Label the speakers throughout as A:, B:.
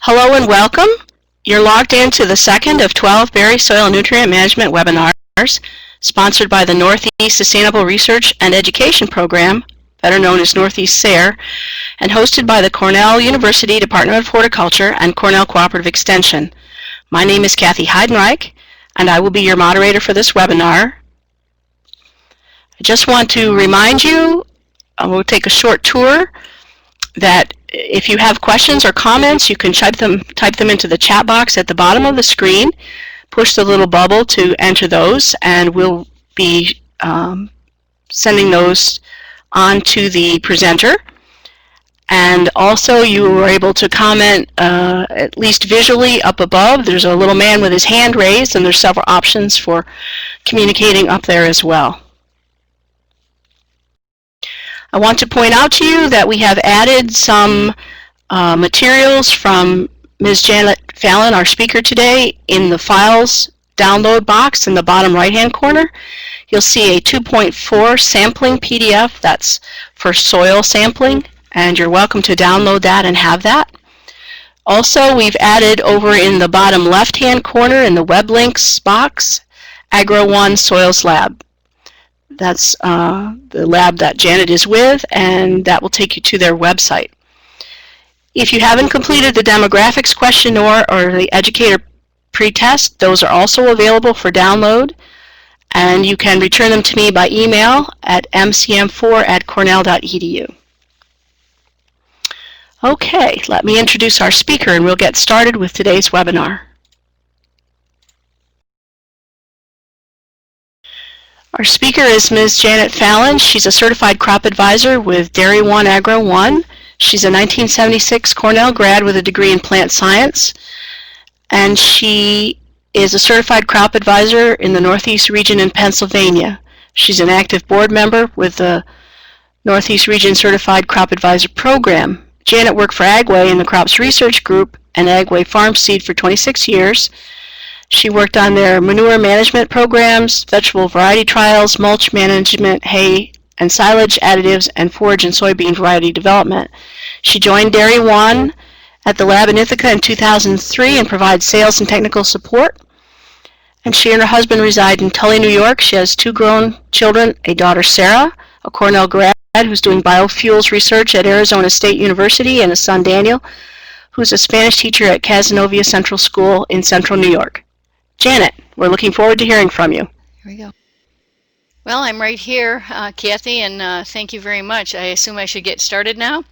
A: Hello and welcome. You're logged into the second of 12 Berry Soil Nutrient Management webinars sponsored by the Northeast Sustainable Research and Education Program, better known as Northeast SARE, and hosted by the Cornell University Department of Horticulture and Cornell Cooperative Extension. My name is Kathy Heidenreich, and I will be your moderator for this webinar. I just want to remind you, we'll take a short tour, that if you have questions or comments, you can type them into the chat box at the bottom of the screen. Push the little bubble to enter those, and we'll be sending those on to the presenter. And also, you are able to comment at least visually up above. There's a little man with his hand raised, and there's several options for communicating up there as well. I want to point out to you that we have added some materials from Ms. Janet Fallon, our speaker today, in the files download box in the bottom right-hand corner. You'll see a 2.4 sampling PDF that's for soil sampling, and you're welcome to download that and have that. Also, we've added over in the bottom left-hand corner in the web links box, Agro-One Soils Lab. That's the lab that Janet is with, and that will take you to their website. If you haven't completed the demographics questionnaire or the educator pretest, those are also available for download, and you can return them to me by email at mcm4@cornell.edu. Okay, let me introduce our speaker, and we'll get started with today's webinar. Our speaker is Ms. Janet Fallon. She's a certified crop advisor with Dairy-One Agro-One. She's a 1976 Cornell grad with a degree in plant science, and she is a certified crop advisor in the Northeast region in Pennsylvania. She's an active board member with the Northeast Region Certified Crop Advisor Program. Janet worked for Agway in the Crops Research Group and Agway Farm Seed for 26 years. She worked on their manure management programs, vegetable variety trials, mulch management, hay and silage additives, and forage and soybean variety development. She joined Dairy-One at the lab in Ithaca in 2003 and provides sales and technical support. And she and her husband reside in Tully, New York. She has 2 grown children, a daughter, Sarah, a Cornell grad who's doing biofuels research at Arizona State University, and a son, Daniel, who's a Spanish teacher at Cazenovia Central School in Central New York. Janet, we're looking forward to hearing from you.
B: Here we go. Well, I'm right here, Kathy, and thank you very much. I assume I should get started now?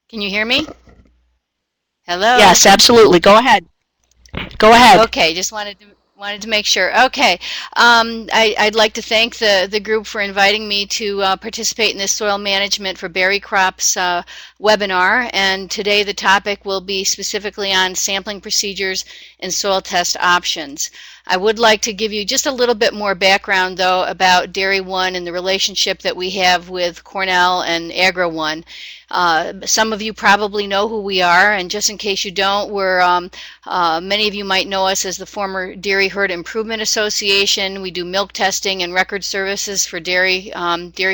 B: Can you hear me? Hello?
A: Yes, absolutely. Go ahead. Go ahead.
B: Okay, just wanted to make sure. Okay, I'd like to thank the group for inviting me to participate in this soil management for berry crops webinar, and today the topic will be specifically on sampling procedures and soil test options. I would like to give you just a little bit more background, though, about Dairy-One and the relationship that we have with Cornell and Agro-One. Some of you probably know who we are, and just in case you don't, many of you might know us as the former Dairy Herd Improvement Association. We do milk testing and record services for dairy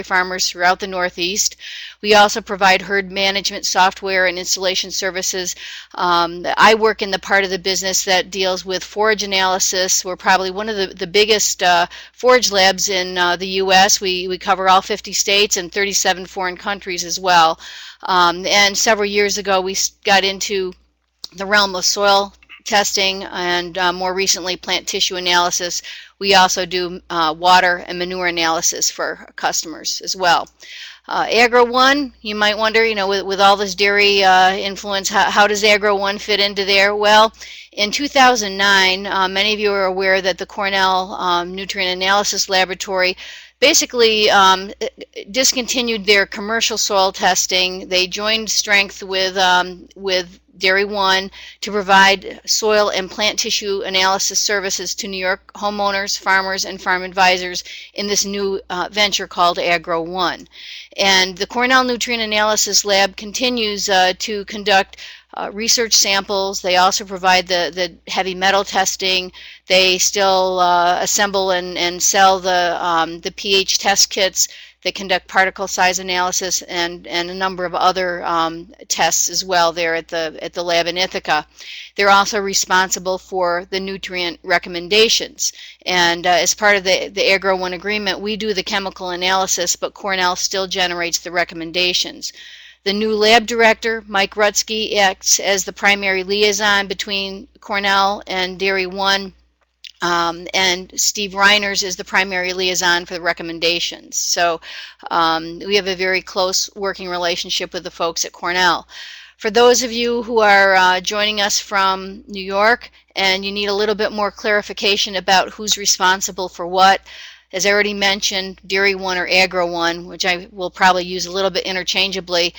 B: farmers throughout the Northeast. We also provide herd management software and installation services. I work in the part of the business that deals with forage analysis. We're probably one of the biggest forage labs in the U.S. We cover all 50 states and 37 foreign countries as well. And several years ago, we got into the realm of soil testing and more recently plant tissue analysis. We also do water and manure analysis for customers as well. Agro-One, you might wonder, with all this dairy influence, how does Agro-One fit into there? Well, in 2009, many of you are aware that the Cornell Nutrient Analysis Laboratory basically discontinued their commercial soil testing. They joined strength with Dairy-One to provide soil and plant tissue analysis services to New York homeowners, farmers, and farm advisors in this new venture called Agro-One. And the Cornell Nutrient Analysis Lab continues to conduct research samples. They also provide the heavy metal testing. They still assemble and sell the pH test kits. They conduct particle size analysis and a number of other tests as well there at the lab in Ithaca. They're also responsible for the nutrient recommendations. And as part of the Agro-One agreement, we do the chemical analysis, but Cornell still generates the recommendations. The new lab director, Mike Rutsky, acts as the primary liaison between Cornell and Dairy One, and Steve Reiners is the primary liaison for the recommendations. So we have a very close working relationship with the folks at Cornell. For those of you who are joining us from New York and you need a little bit more clarification about who's responsible for what, as I already mentioned, Dairy One or Agro-One, which I will probably use a little bit interchangeably,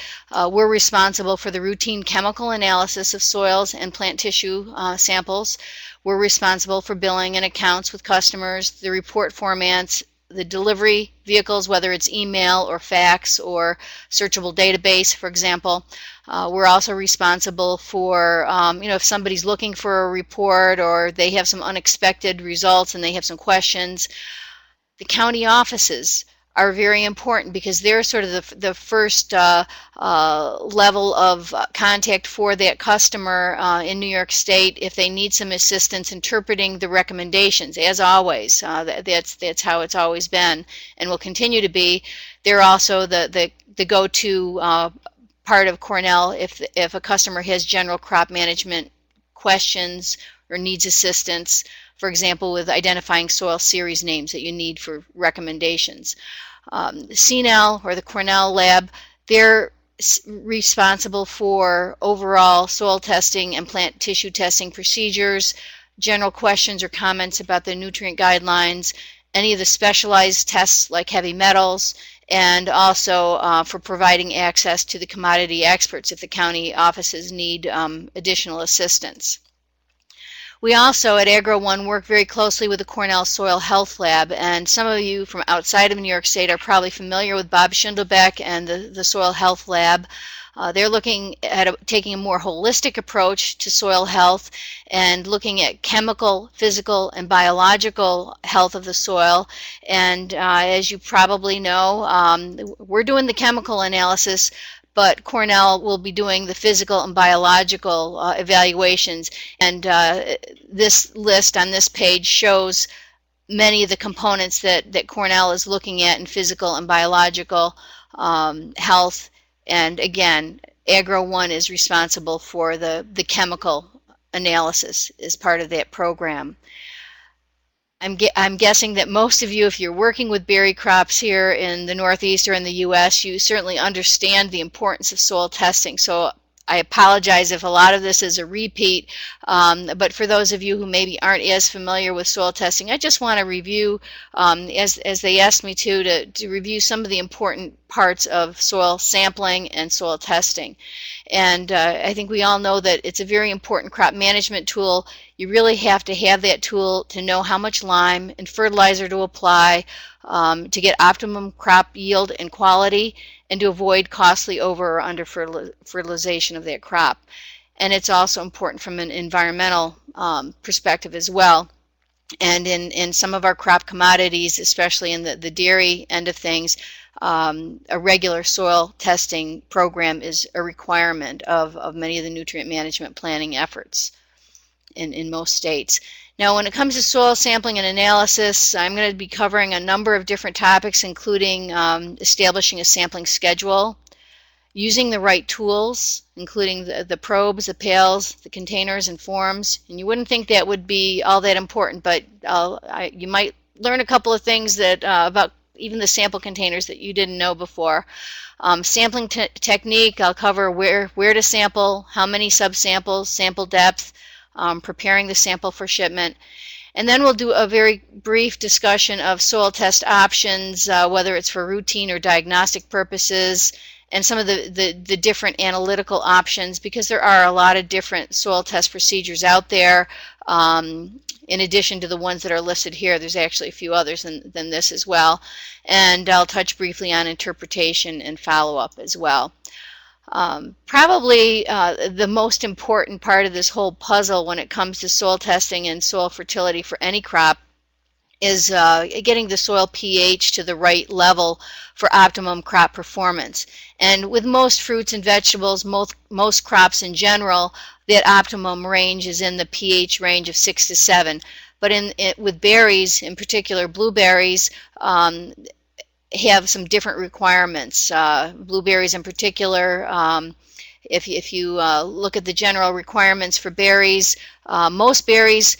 B: we're responsible for the routine chemical analysis of soils and plant tissue samples. We're responsible for billing and accounts with customers, the report formats, the delivery vehicles, whether it's email or fax or searchable database, for example. We're also responsible for, if somebody's looking for a report or they have some unexpected results and they have some questions. The county offices are very important because they're sort of the first level of contact for that customer in New York State if they need some assistance interpreting the recommendations. As always, that's how it's always been and will continue to be. They're also the go-to part of Cornell if a customer has general crop management questions or needs assistance, for example, with identifying soil series names that you need for recommendations. The CNAL, or the Cornell lab, they're responsible for overall soil testing and plant tissue testing procedures, general questions or comments about the nutrient guidelines, any of the specialized tests like heavy metals, and also for providing access to the commodity experts if the county offices need additional assistance. We also at Agro-One work very closely with the Cornell Soil Health Lab, and some of you from outside of New York State are probably familiar with Bob Schindelbeck and the Soil Health Lab. They're looking at taking a more holistic approach to soil health and looking at chemical, physical, and biological health of the soil. And as you probably know, we're doing the chemical analysis, but Cornell will be doing the physical and biological evaluations. And this list on this page shows many of the components that Cornell is looking at in physical and biological health. And again, Agro-One is responsible for the chemical analysis as part of that program. I'm guessing that most of you, if you're working with berry crops here in the Northeast or in the U.S., you certainly understand the importance of soil testing. So I apologize if a lot of this is a repeat, but for those of you who maybe aren't as familiar with soil testing, I just want to review, as they asked me to review some of the important parts of soil sampling and soil testing. And I think we all know that it's a very important crop management tool. You really have to have that tool to know how much lime and fertilizer to apply to get optimum crop yield and quality, and to avoid costly over or under fertilization of that crop. And it's also important from an environmental perspective as well. And in some of our crop commodities, especially in the dairy end of things, a regular soil testing program is a requirement of many of the nutrient management planning efforts in most states. Now, when it comes to soil sampling and analysis, I'm going to be covering a number of different topics, including establishing a sampling schedule, using the right tools, including the probes, the pails, the containers, and forms. And you wouldn't think that would be all that important, but you might learn a couple of things that about even the sample containers that you didn't know before. Sampling technique, I'll cover where to sample, how many subsamples, sample depth, preparing the sample for shipment. And then we'll do a very brief discussion of soil test options, whether it's for routine or diagnostic purposes, and some of the different analytical options, because there are a lot of different soil test procedures out there. In addition to the ones that are listed here, there's actually a few others than this as well. And I'll touch briefly on interpretation and follow-up as well. Probably the most important part of this whole puzzle when it comes to soil testing and soil fertility for any crop is getting the soil pH to the right level for optimum crop performance. And with most fruits and vegetables, most crops in general, that optimum range is in the pH range of 6 to 7. But with berries, in particular blueberries, have some different requirements. Blueberries in particular, if you look at the general requirements for berries, most berries,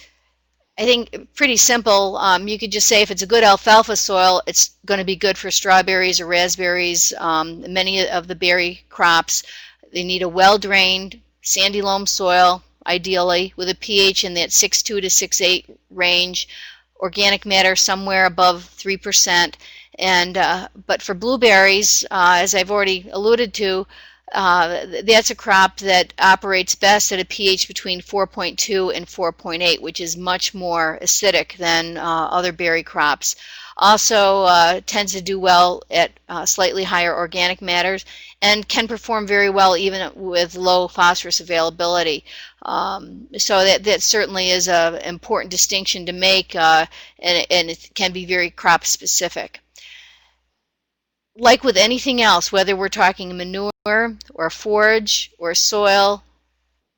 B: I think pretty simple. You could just say if it's a good alfalfa soil, it's going to be good for strawberries or raspberries. Many of the berry crops, they need a well-drained, sandy loam soil, ideally, with a pH in that 6.2 to 6.8 range, organic matter somewhere above 3%. And but for blueberries, as I've already alluded to, that's a crop that operates best at a pH between 4.2 and 4.8, which is much more acidic than other berry crops. Also tends to do well at slightly higher organic matters and can perform very well even with low phosphorus availability. So that certainly is an important distinction to make, and it can be very crop specific. Like with anything else, whether we're talking manure or forage or soil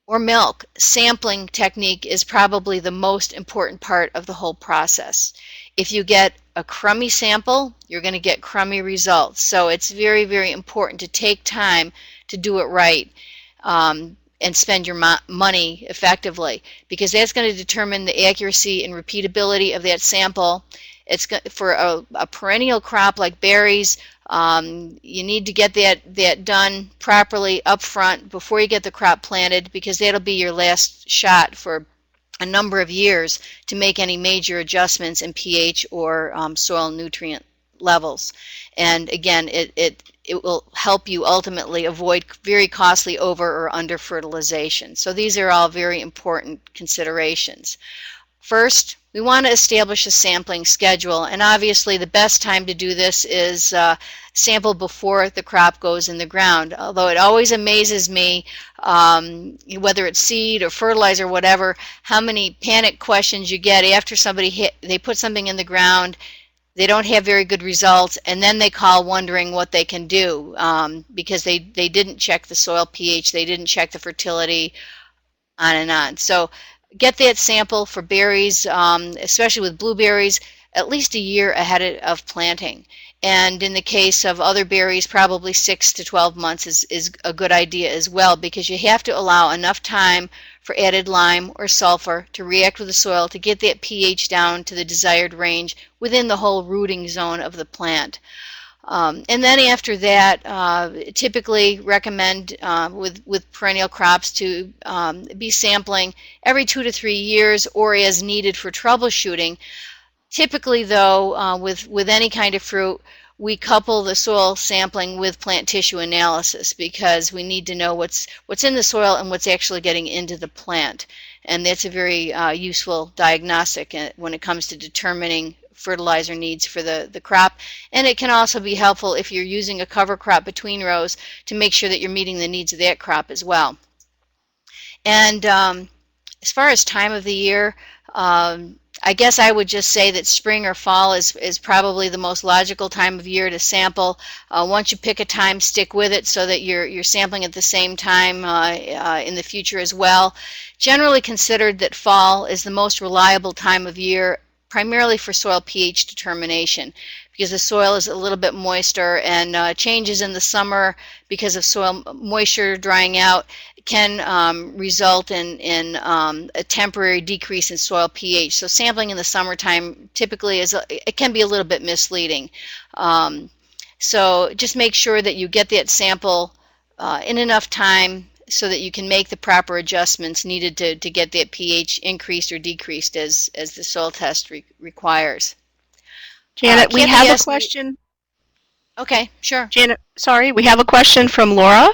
B: or milk, sampling technique is probably the most important part of the whole process. If you get a crummy sample, you're going to get crummy results. So it's very, very important to take time to do it right and spend your money effectively, because that's going to determine the accuracy and repeatability of that sample. It's for a perennial crop like berries. You need to get that done properly up front before you get the crop planted, because that'll be your last shot for a number of years to make any major adjustments in pH or soil nutrient levels. And again, it will help you ultimately avoid very costly over or under fertilization. So these are all very important considerations. First, we want to establish a sampling schedule, and obviously the best time to do this is sample before the crop goes in the ground. Although it always amazes me, whether it's seed or fertilizer or whatever, how many panic questions you get after they put something in the ground, they don't have very good results, and then they call wondering what they can do because they didn't check the soil pH, they didn't check the fertility, on and on. So get that sample for berries, especially with blueberries, at least a year ahead of planting. And in the case of other berries, probably 6 to 12 months is a good idea as well, because you have to allow enough time for added lime or sulfur to react with the soil to get that pH down to the desired range within the whole rooting zone of the plant. And then after that, typically recommend with perennial crops to be sampling every 2 to 3 years or as needed for troubleshooting. Typically, though, with any kind of fruit, we couple the soil sampling with plant tissue analysis, because we need to know what's in the soil and what's actually getting into the plant. And that's a very useful diagnostic when it comes to determining fertilizer needs for the crop. And it can also be helpful if you're using a cover crop between rows to make sure that you're meeting the needs of that crop as well. And as far as time of the year, I guess I would just say that spring or fall is probably the most logical time of year to sample. Once you pick a time, stick with it so that you're sampling at the same time in the future as well. Generally considered that fall is the most reliable time of year, primarily for soil pH determination, because the soil is a little bit moister, and changes in the summer because of soil moisture drying out can result in a temporary decrease in soil pH. So sampling in the summertime typically it can be a little bit misleading. So just make sure that you get that sample in enough time so that you can make the proper adjustments needed to get that pH increased or decreased as the soil test requires.
A: Janet, we have a question.
B: Okay, sure.
A: Janet, sorry, we have a question from Laura.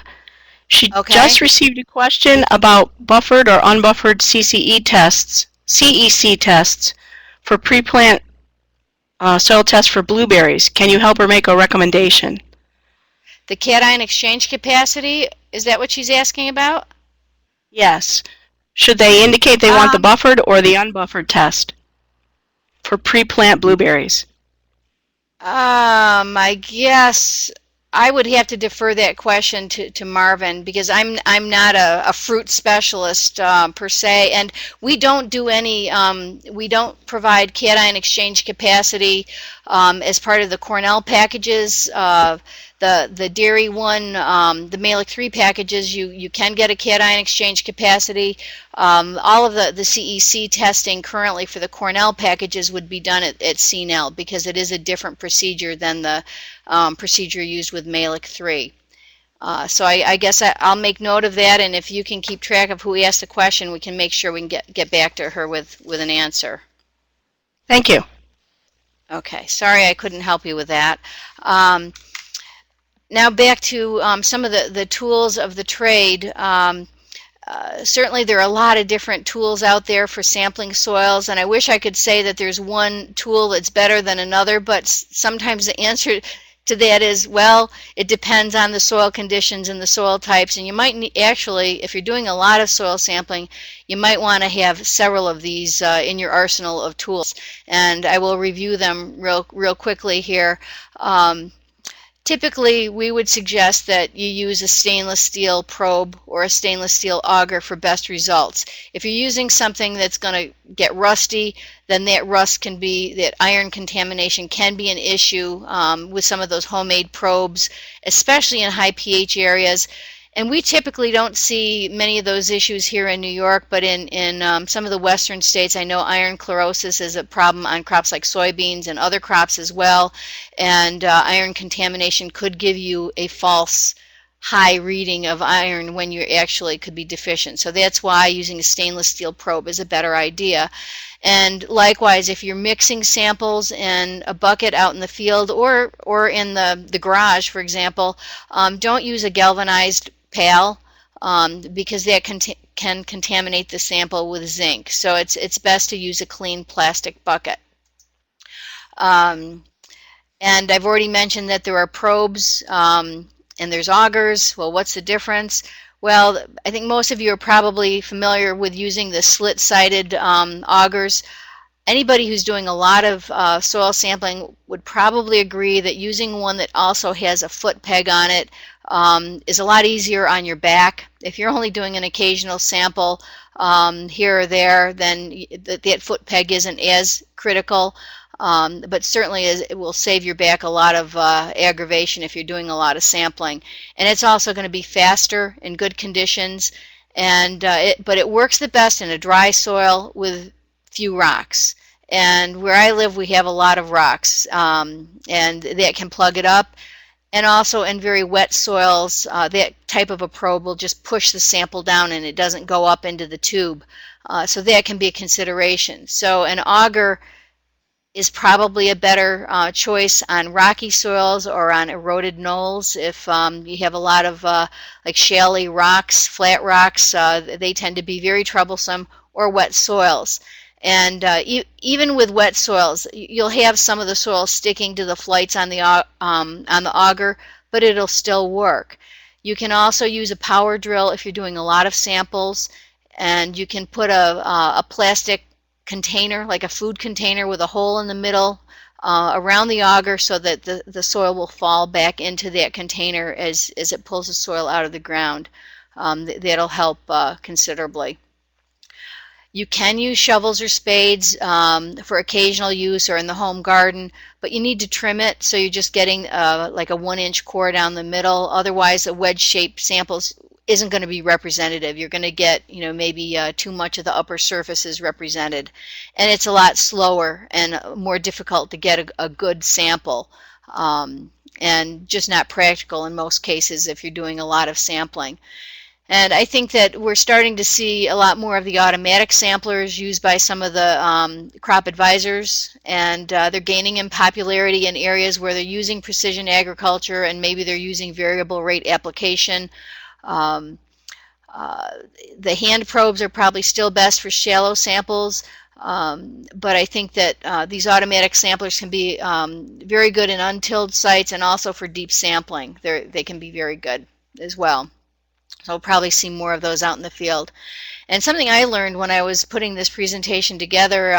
A: She just received a question about buffered or unbuffered CCE tests, CEC tests for pre-plant soil tests for blueberries. Can you help her make a recommendation?
B: The cation exchange capacity, is that what she's asking about?
A: Yes. Should they indicate they want the buffered or the unbuffered test for pre-plant blueberries?
B: I guess I would have to defer that question to Marvin, because I'm not a fruit specialist per se, and we don't do any we don't provide cation exchange capacity as part of the Cornell packages. The Dairy One, the Melich III packages, you can get a cation exchange capacity. All of the CEC testing currently for the Cornell packages would be done at CNAL, because it is a different procedure than the procedure used with Melich III. So I guess I'll make note of that, and if you can keep track of who asked the question, we can make sure we can get back to her with an answer.
A: Thank you.
B: Okay, sorry I couldn't help you with that. Now back to some of the tools of the trade. Certainly there are a lot of different tools out there for sampling soils, and I wish I could say that there's one tool that's better than another, but sometimes the answer to that is, well, it depends on the soil conditions and the soil types, and you might need, actually, if you're doing a lot of soil sampling, you might want to have several of these in your arsenal of tools, and I will review them real quickly here. Typically, we would suggest that you use a stainless steel probe or a stainless steel auger for best results. If you're using something that's going to get rusty, then that iron contamination can be an issue with some of those homemade probes, especially in high pH areas. And we typically don't see many of those issues here in New York, but in some of the western states, I know iron chlorosis is a problem on crops like soybeans and other crops as well. And iron contamination could give you a false high reading of iron when you actually could be deficient. So that's why using a stainless steel probe is a better idea. And likewise, if you're mixing samples in a bucket out in the field or in the garage, for example, don't use a galvanized pail because that can contaminate the sample with zinc. So it's best to use a clean plastic bucket. And I've already mentioned that there are probes and there's augers. Well, what's the difference? Well, I think most of you are probably familiar with using the slit-sided augers. Anybody who's doing a lot of soil sampling would probably agree that using one that also has a foot peg on it is a lot easier on your back. If you're only doing an occasional sample here or there, then that foot peg isn't as critical. But certainly it will save your back a lot of aggravation if you're doing a lot of sampling. And it's also going to be faster in good conditions, and but it works the best in a dry soil with few rocks. And where I live, we have a lot of rocks, and that can plug it up. And also in very wet soils, that type of a probe will just push the sample down and it doesn't go up into the tube. So that can be a consideration. So an auger is probably a better choice on rocky soils or on eroded knolls. If you have a lot of like shaly rocks, flat rocks, they tend to be very troublesome, or wet soils. And even with wet soils, you'll have some of the soil sticking to the flights on the auger, but it'll still work. You can also use a power drill if you're doing a lot of samples, and you can put a plastic container, like a food container with a hole in the middle around the auger, so that the soil will fall back into that container as it pulls the soil out of the ground. That'll help considerably. You can use shovels or spades for occasional use or in the home garden, but you need to trim it, so you're just getting like a 1-inch core down the middle. Otherwise, a wedge-shaped sample isn't going to be representative. You're going to get, maybe too much of the upper surface is represented, and it's a lot slower and more difficult to get a good sample, and just not practical in most cases if you're doing a lot of sampling. And I think that we're starting to see a lot more of the automatic samplers used by some of the crop advisors, and they're gaining in popularity in areas where they're using precision agriculture, and maybe they're using variable rate application. The hand probes are probably still best for shallow samples, but I think that these automatic samplers can be very good in untilled sites and also for deep sampling. They can be very good as well. So we'll probably see more of those out in the field. And something I learned when I was putting this presentation together,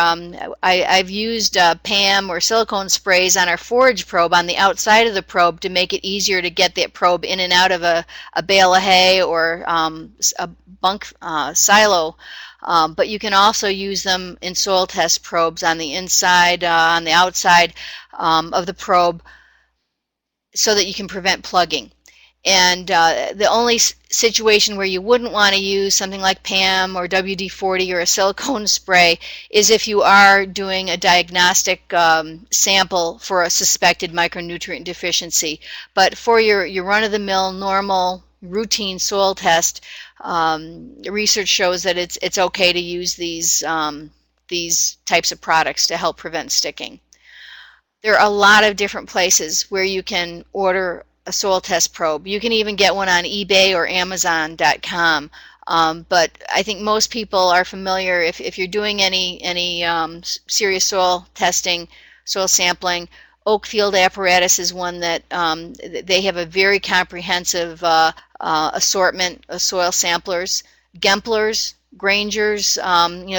B: I've used PAM or silicone sprays on our forage probe on the outside of the probe to make it easier to get that probe in and out of a bale of hay or a bunk silo. But you can also use them in soil test probes on the inside, on the outside of the probe, so that you can prevent plugging. And the only situation where you wouldn't want to use something like PAM or WD-40 or a silicone spray is if you are doing a diagnostic sample for a suspected micronutrient deficiency. But for your run-of-the-mill, normal, routine soil test, research shows that it's okay to use these types of products to help prevent sticking. There are a lot of different places where you can order a soil test probe. You can even get one on eBay or Amazon.com. But I think most people are familiar, if you're doing any serious soil testing, soil sampling, Oakfield apparatus is one that they have a very comprehensive assortment of soil samplers. Gemplers, Grangers,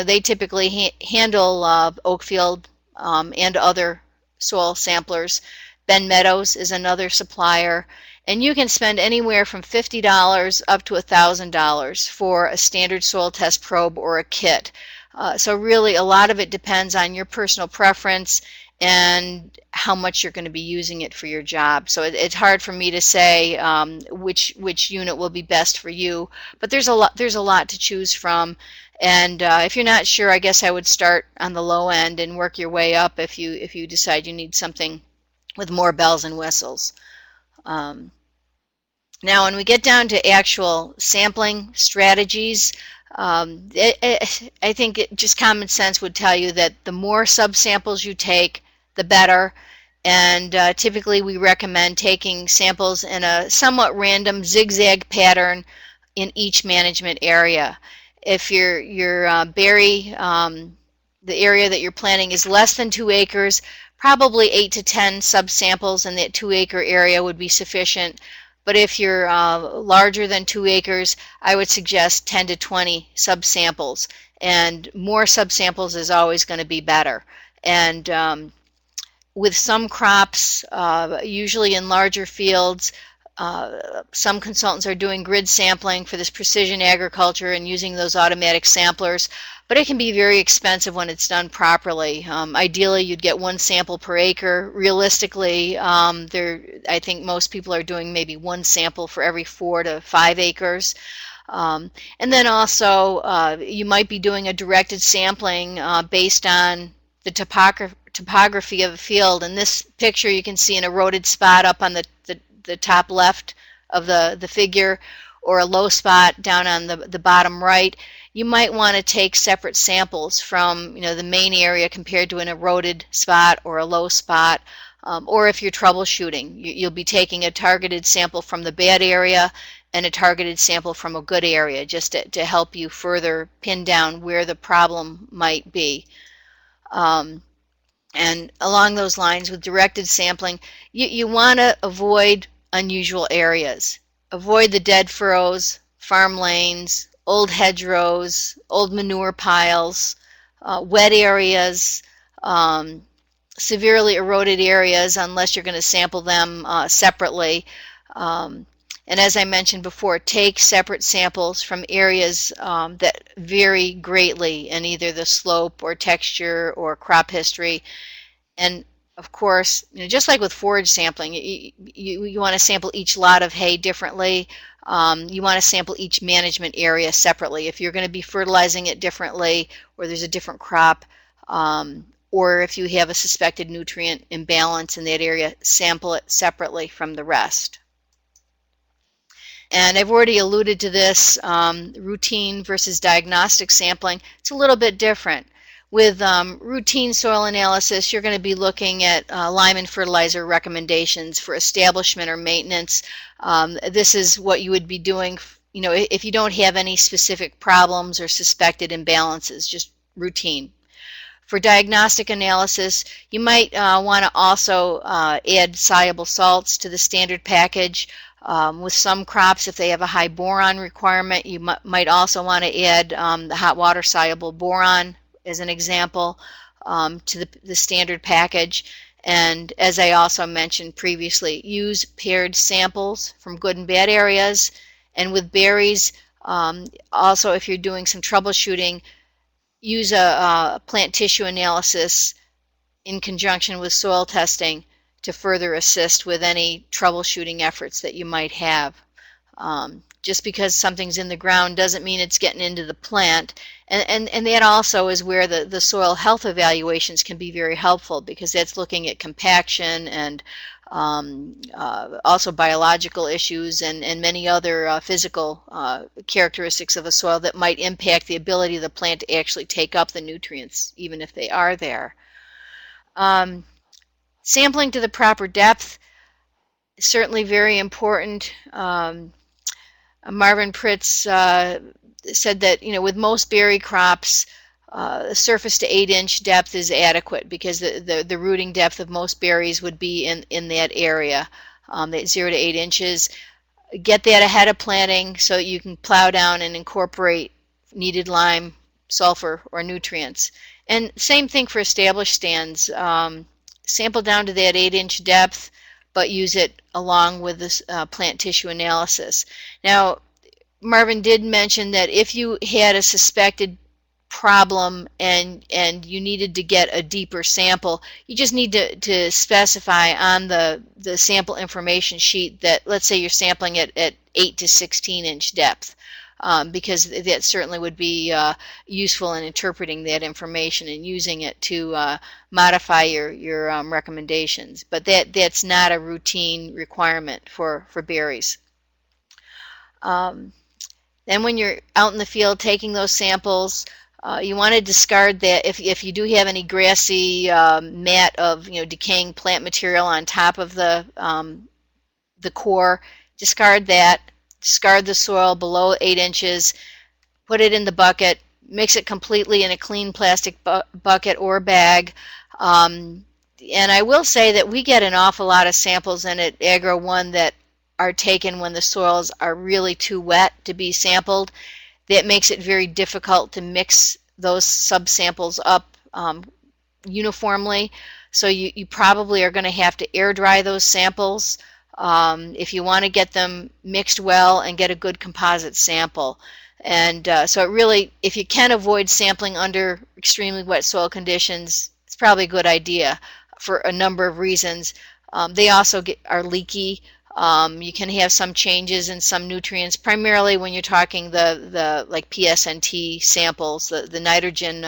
B: they typically handle Oakfield and other soil samplers. Ben Meadows is another supplier, and you can spend anywhere from $50 up to $1,000 for a standard soil test probe or a kit. So really a lot of it depends on your personal preference and how much you're going to be using it for your job. So it's hard for me to say which unit will be best for you, but there's a lot to choose from. And if you're not sure, I guess I would start on the low end and work your way up if you decide you need something with more bells and whistles. Now, when we get down to actual sampling strategies, I think just common sense would tell you that the more subsamples you take, the better. And typically we recommend taking samples in a somewhat random zigzag pattern in each management area. If your berry, the area that you're planting is less than 2 acres, probably 8 to 10 subsamples in that 2-acre area would be sufficient. But if you're larger than 2 acres, I would suggest 10 to 20 subsamples. And more subsamples is always going to be better. And with some crops, usually in larger fields, some consultants are doing grid sampling for this precision agriculture and using those automatic samplers, but it can be very expensive when it's done properly. Ideally, you'd get 1 sample per acre. Realistically, I think most people are doing maybe 1 sample for every 4 to 5 acres. And then also, you might be doing a directed sampling based on the topography of the field. In this picture, you can see an eroded spot up on the top left of the figure, or a low spot down on the bottom right. You might want to take separate samples from the main area compared to an eroded spot or a low spot. Or if you're troubleshooting, you'll be taking a targeted sample from the bad area and a targeted sample from a good area, just to help you further pin down where the problem might be. And along those lines, with directed sampling, you want to avoid unusual areas. Avoid the dead furrows, farm lanes, old hedgerows, old manure piles, wet areas, severely eroded areas, unless you're going to sample them separately. And as I mentioned before, take separate samples from areas that vary greatly in either the slope or texture or crop history. And of course, just like with forage sampling, you want to sample each lot of hay differently. You want to sample each management area separately. If you're going to be fertilizing it differently, or there's a different crop, or if you have a suspected nutrient imbalance in that area, sample it separately from the rest. And I've already alluded to this, routine versus diagnostic sampling. It's a little bit different. With routine soil analysis, you're going to be looking at Lyman fertilizer recommendations for establishment or maintenance. This is what you would be doing, if you don't have any specific problems or suspected imbalances, just routine. For diagnostic analysis, you might want to also add soluble salts to the standard package. With some crops, if they have a high boron requirement, you might also want to add the hot water soluble boron as an example to the standard package. And as I also mentioned previously, use paired samples from good and bad areas. And with berries, also if you're doing some troubleshooting, use a plant tissue analysis in conjunction with soil testing to further assist with any troubleshooting efforts that you might have. Just because something's in the ground doesn't mean it's getting into the plant. And that also is where the soil health evaluations can be very helpful, because that's looking at compaction and also biological issues and many other physical characteristics of a soil that might impact the ability of the plant to actually take up the nutrients, even if they are there. Sampling to the proper depth is certainly very important. Marvin Pritz said that, with most berry crops, surface to 8-inch depth is adequate, because the rooting depth of most berries would be in that area, that 0 to 8 inches. Get that ahead of planting so that you can plow down and incorporate needed lime, sulfur, or nutrients. And same thing for established stands. Sample down to that 8-inch depth, but use it along with this plant tissue analysis. Now, Marvin did mention that if you had a suspected problem and you needed to get a deeper sample, you just need to specify on the sample information sheet that, let's say, you're sampling it at 8 to 16-inch depth. Because that certainly would be useful in interpreting that information and using it to modify your recommendations. But that's not a routine requirement for berries. Then when you're out in the field taking those samples, you want to discard that if you do have any grassy mat of decaying plant material on top of the core. Discard that. Discard the soil below 8 inches, put it in the bucket, mix it completely in a clean plastic bucket or bag. And I will say that we get an awful lot of samples in at Agro-One that are taken when the soils are really too wet to be sampled. That makes it very difficult to mix those subsamples up uniformly. So you probably are going to have to air dry those samples if you want to get them mixed well and get a good composite sample. And so it really, if you can avoid sampling under extremely wet soil conditions, it's probably a good idea for a number of reasons. They also are leaky. You can have some changes in some nutrients, primarily when you're talking the like PSNT samples. The nitrogen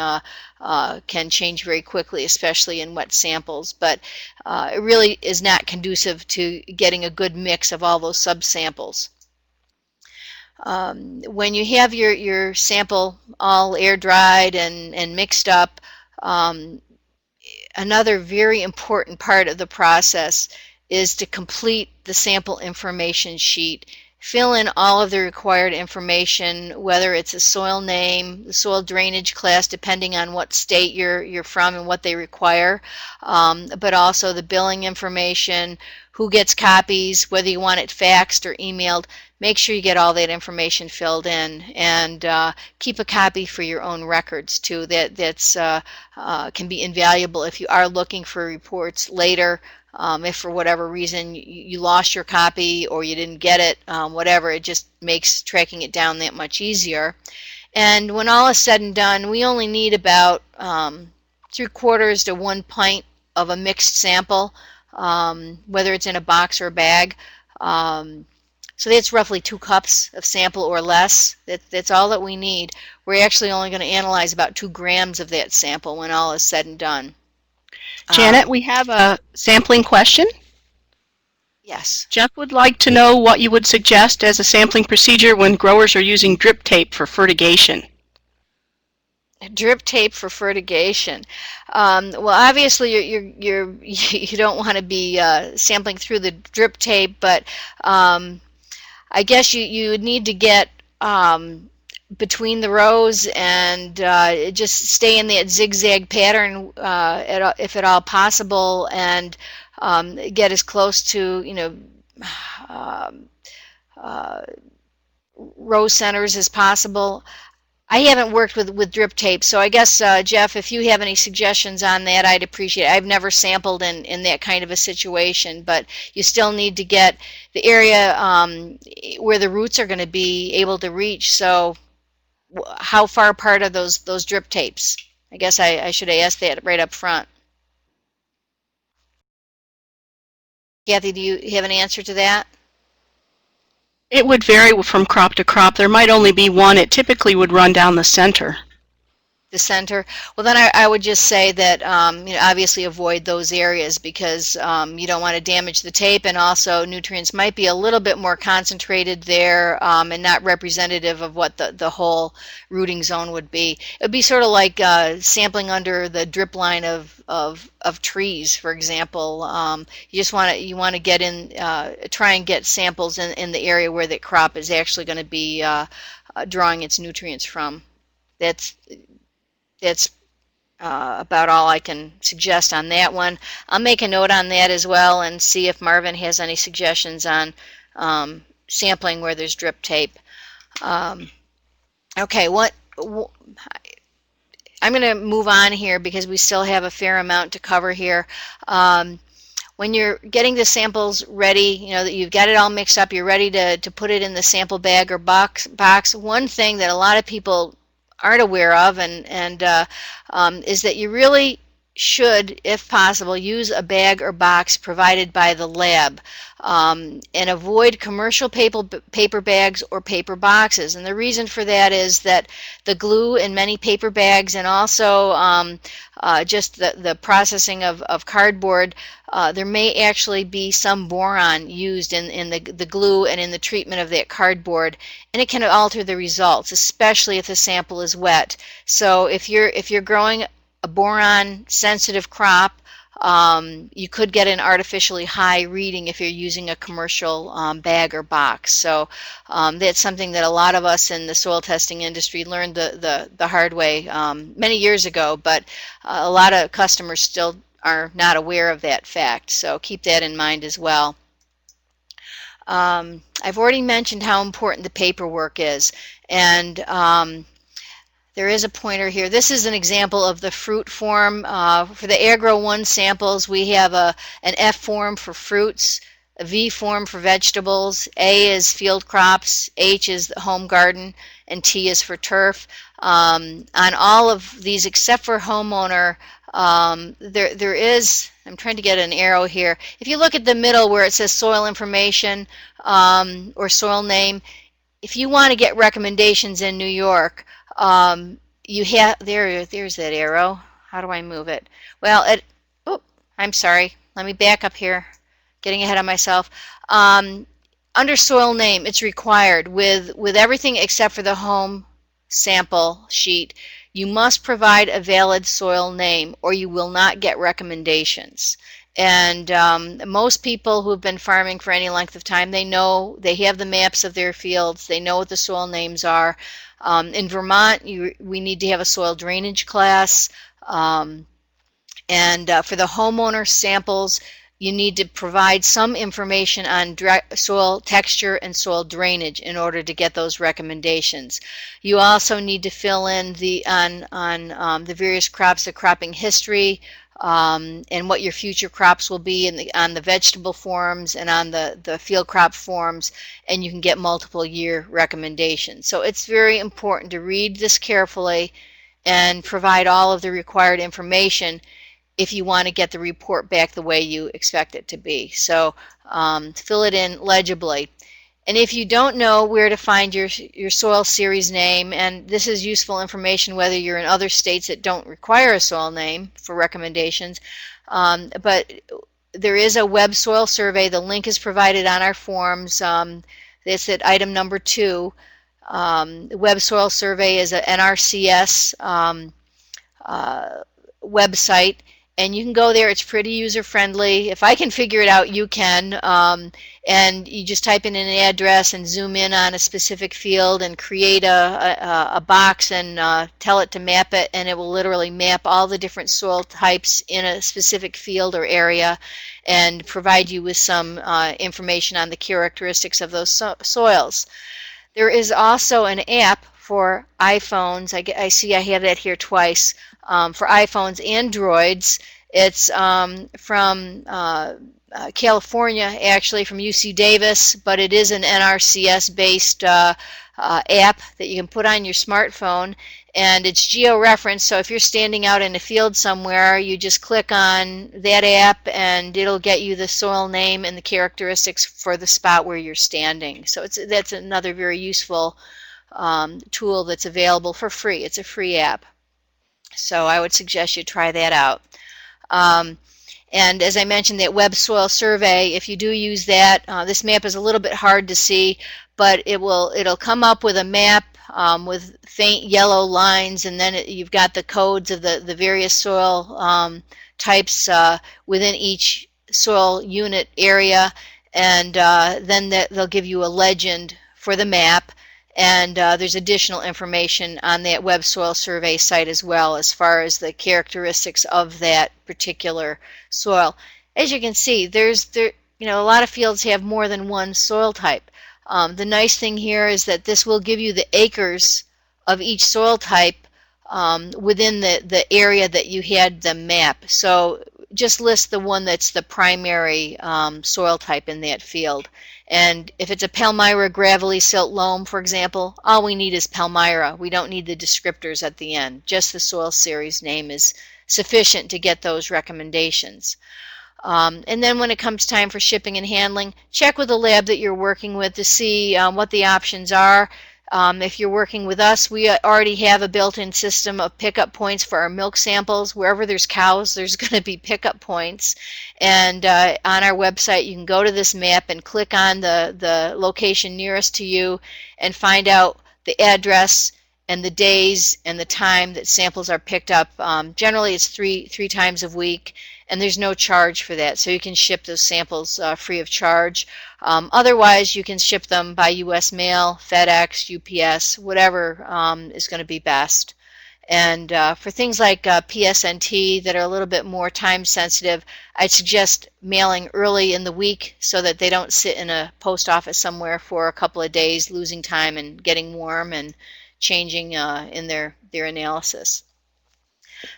B: can change very quickly, especially in wet samples, but it really is not conducive to getting a good mix of all those subsamples. When you have your sample all air dried and mixed up, another very important part of the process is to complete the sample information sheet. Fill in all of the required information, whether it's a soil name, the soil drainage class, depending on what state you're from and what they require, but also the billing information, who gets copies, whether you want it faxed or emailed. Make sure you get all that information filled in, and keep a copy for your own records too. That's can be invaluable if you are looking for reports later. If for whatever reason you lost your copy or you didn't get it, whatever, it just makes tracking it down that much easier. And when all is said and done, we only need about 3/4 to 1 pint of a mixed sample, whether it's in a box or a bag. So that's roughly 2 cups of sample or less. That's all that we need. We're actually only going to analyze about 2 grams of that sample when all is said and done.
A: Janet, we have a sampling question.
B: Yes.
A: Jeff would like to know what you would suggest as a sampling procedure when growers are using drip tape for fertigation.
B: Drip tape for fertigation. Well, obviously you don't want to be sampling through the drip tape, but I guess you would need to get between the rows and just stay in that zigzag pattern if at all possible, and get as close to row centers as possible. I haven't worked with drip tape, so I guess, Jeff, if you have any suggestions on that, I'd appreciate it. I've never sampled in that kind of a situation, but you still need to get the area where the roots are going to be able to reach. So how far apart are those drip tapes? I guess I should have asked that right up front. Kathy, do you have an answer to that?
A: It would vary from crop to crop. There might only be one. It typically would run down the center.
B: The center. Well, then I would just say that obviously avoid those areas because you don't want to damage the tape, and also nutrients might be a little bit more concentrated there and not representative of what the whole rooting zone would be. It would be sort of like sampling under the drip line of trees, for example. You just want to get in, try and get samples in the area where the crop is actually going to be drawing its nutrients from. That's about all I can suggest on that one. I'll make a note on that as well and see if Marvin has any suggestions on sampling where there's drip tape. Okay, I'm going to move on here because we still have a fair amount to cover here. When you're getting the samples ready, that you've got it all mixed up, you're ready to put it in the sample bag or box. One thing that a lot of people aren't aware of is that you really should, if possible, use a bag or box provided by the lab and avoid commercial paper bags or paper boxes. And the reason for that is that the glue in many paper bags and also just the processing of cardboard, there may actually be some boron used in the glue and in the treatment of that cardboard, and it can alter the results, especially if the sample is wet. So if you're growing a boron sensitive crop, you could get an artificially high reading if you're using a commercial bag or box. So that's something that a lot of us in the soil testing industry learned the hard way many years ago, but a lot of customers still are not aware of that fact. So keep that in mind as well. I've already mentioned how important the paperwork is, and there is a pointer here. This is an example of the fruit form. For the Agro-One samples, we have an F form for fruits, a V form for vegetables, A is field crops, H is home garden, and T is for turf. On all of these except for homeowner, there is, I'm trying to get an arrow here. If you look at the middle where it says soil information or soil name, if you want to get recommendations in New York, you have, there's that arrow. How do I move it? Well, I'm sorry. Let me back up here. Getting ahead of myself. Under soil name, it's required with everything except for the home sample sheet. You must provide a valid soil name or you will not get recommendations. And most people who have been farming for any length of time, they know, they have the maps of their fields, they know what the soil names are. In Vermont, we need to have a soil drainage class. And for the homeowner samples, you need to provide some information on soil texture and soil drainage in order to get those recommendations. You also need to fill in on the various crops, the cropping history, and what your future crops will be on the vegetable forms and on the field crop forms, and you can get multiple year recommendations. So it's very important to read this carefully and provide all of the required information if you want to get the report back the way you expect it to be. So fill it in legibly. And if you don't know where to find your soil series name, and this is useful information whether you're in other states that don't require a soil name for recommendations, but there is a web soil survey. The link is provided on our forms. It's at item number 2. The web soil survey is an NRCS website, and you can go there. It's pretty user-friendly. If I can figure it out, you can. And you just type in an address and zoom in on a specific field and create a box and tell it to map it, and it will literally map all the different soil types in a specific field or area and provide you with some information on the characteristics of those soils. There is also an app for iPhones. I see I have that here twice. For iPhones, Androids. It's from California, actually, from UC Davis, but it is an NRCS-based app that you can put on your smartphone, and it's geo-referenced. So if you're standing out in a field somewhere, you just click on that app and it'll get you the soil name and the characteristics for the spot where you're standing. So that's another very useful tool that's available for free. It's a free app. So I would suggest you try that out. And as I mentioned, that web soil survey, if you do use that, this map is a little bit hard to see, but it'll come up with a map with faint yellow lines, and then you've got the codes of the various soil types within each soil unit area, and then they'll give you a legend for the map. And there's additional information on that web soil survey site as well, as far as the characteristics of that particular soil. As you can see, a lot of fields have more than one soil type. The nice thing here is that this will give you the acres of each soil type within the area that you had the map. So just list the one that's the primary soil type in that field. And if it's a Palmyra gravelly silt loam, for example, all we need is Palmyra. We don't need the descriptors at the end. Just the soil series name is sufficient to get those recommendations. And then when it comes time for shipping and handling, check with the lab that you're working with to see what the options are. If you're working with us, we already have a built-in system of pickup points for our milk samples. Wherever there's cows, there's going to be pickup points. And on our website, you can go to this map and click on the location nearest to you and find out the address and the days and the time that samples are picked up. Generally, it's three times a week, and there's no charge for that. So you can ship those samples free of charge. Otherwise, you can ship them by U.S. mail, FedEx, UPS, whatever is going to be best. And for things like PSNT that are a little bit more time sensitive, I'd suggest mailing early in the week so that they don't sit in a post office somewhere for a couple of days, losing time and getting warm and changing in their analysis.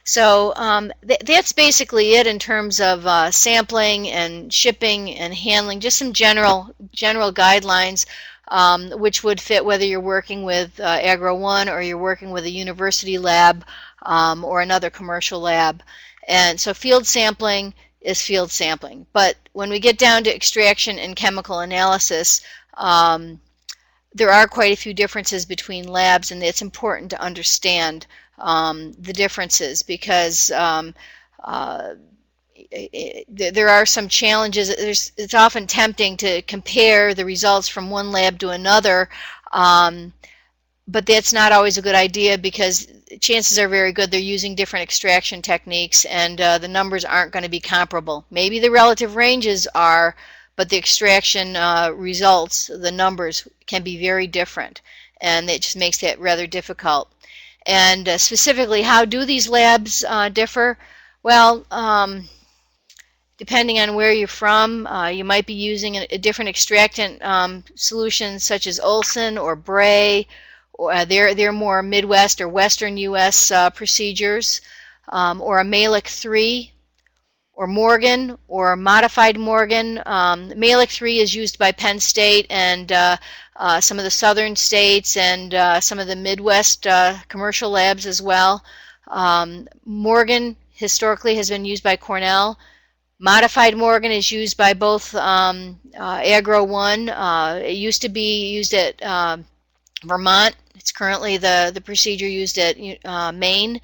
B: So that's basically it in terms of sampling and shipping and handling, just some general guidelines which would fit whether you're working with Agro-One or you're working with a university lab or another commercial lab. And so field sampling is field sampling. But when we get down to extraction and chemical analysis, there are quite a few differences between labs, and it's important to understand the differences because there are some challenges. It's often tempting to compare the results from one lab to another, but that's not always a good idea because chances are very good they're using different extraction techniques and the numbers aren't going to be comparable. Maybe the relative ranges are, but the extraction results, the numbers, can be very different, and it just makes that rather difficult. And specifically, how do these labs differ? Well, depending on where you're from, you might be using a different extractant solution such as Olson or Bray, or they're more Midwest or Western U.S. procedures, or a Melich III, or Morgan, or modified Morgan. Melich III is used by Penn State and some of the southern states and some of the Midwest commercial labs as well. Morgan historically has been used by Cornell. Modified Morgan is used by both Agro-One. It used to be used at Vermont. It's currently the procedure used at Maine.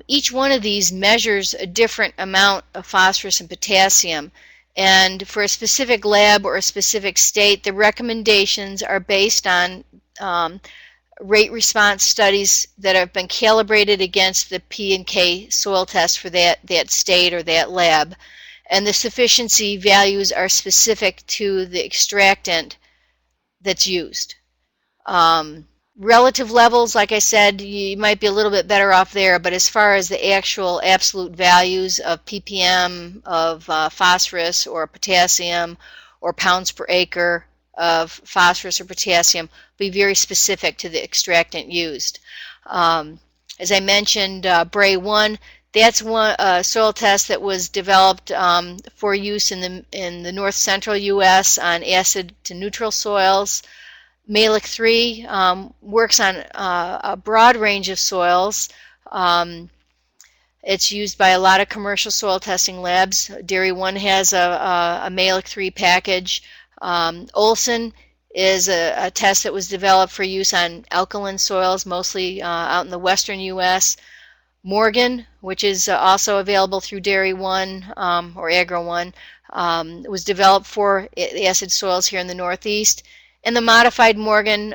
B: Each one of these measures a different amount of phosphorus and potassium, and for a specific lab or a specific state, the recommendations are based on rate response studies that have been calibrated against the P and K soil test for that state or that lab. And the sufficiency values are specific to the extractant that's used. Relative levels, like I said, you might be a little bit better off there, but as far as the actual absolute values of ppm of phosphorus or potassium or pounds per acre of phosphorus or potassium, be very specific to the extractant used. As I mentioned, Bray-1, that's one soil test that was developed for use in the north central U.S. on acid to neutral soils. Melich III works on a broad range of soils. It's used by a lot of commercial soil testing labs. Dairy-1 has a Melich III package. Olson is a test that was developed for use on alkaline soils, mostly out in the western U.S. Morgan, which is also available through Dairy-1 or Agro-One, was developed for acid soils here in the Northeast. And the modified Morgan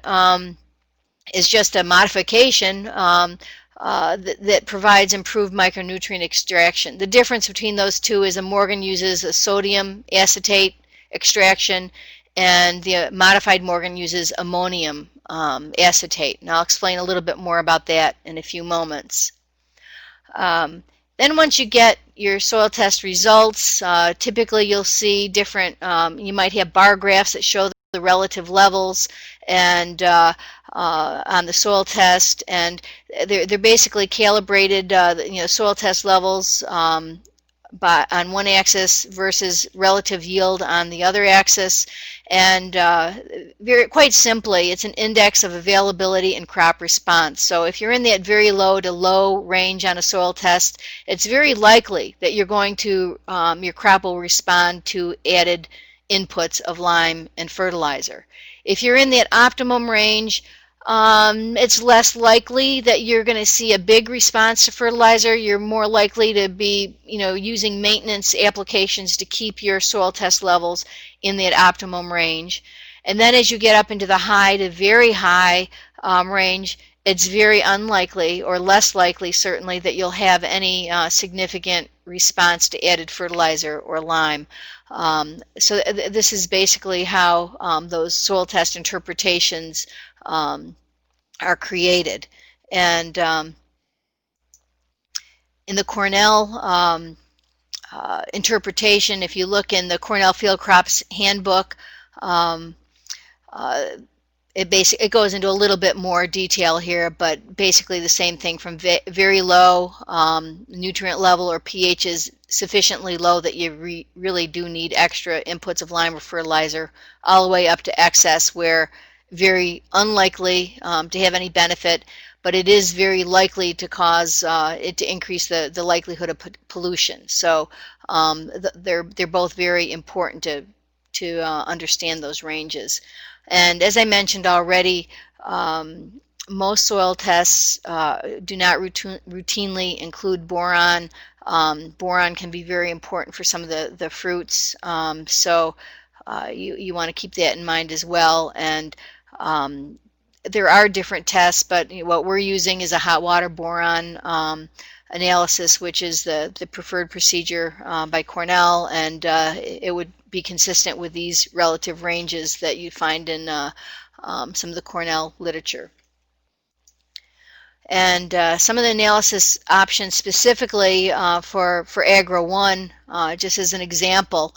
B: is just a modification that provides improved micronutrient extraction. The difference between those two is a Morgan uses a sodium acetate extraction, and the modified Morgan uses ammonium acetate. And I'll explain a little bit more about that in a few moments. Then once you get your soil test results, typically you'll see different, you might have bar graphs that show the relative levels and on the soil test, and they're basically calibrated, soil test levels on one axis versus relative yield on the other axis. And quite simply, it's an index of availability and crop response. So if you're in that very low to low range on a soil test, it's very likely that you're going to, your crop will respond to added inputs of lime and fertilizer. If you're in that optimum range, it's less likely that you're going to see a big response to fertilizer. You're more likely to be, using maintenance applications to keep your soil test levels in that optimum range. And then as you get up into the high to very high range, it's very unlikely, or less likely certainly, that you'll have any significant response to added fertilizer or lime. So this is basically how those soil test interpretations are created. And in the Cornell interpretation, if you look in the Cornell Field Crops Handbook, it goes into a little bit more detail here, but basically the same thing, from very low nutrient level or pH is sufficiently low that you really do need extra inputs of lime or fertilizer, all the way up to excess, where very unlikely to have any benefit, but it is very likely to cause it to increase the likelihood of pollution. So they're both very important to understand those ranges. And as I mentioned already, most soil tests do not routinely include boron. Boron can be very important for some of the fruits, so you want to keep that in mind as well. And there are different tests, but what we're using is a hot water boron analysis, which is the preferred procedure by Cornell, and it would be consistent with these relative ranges that you find in some of the Cornell literature. And some of the analysis options specifically for Agro-One, just as an example,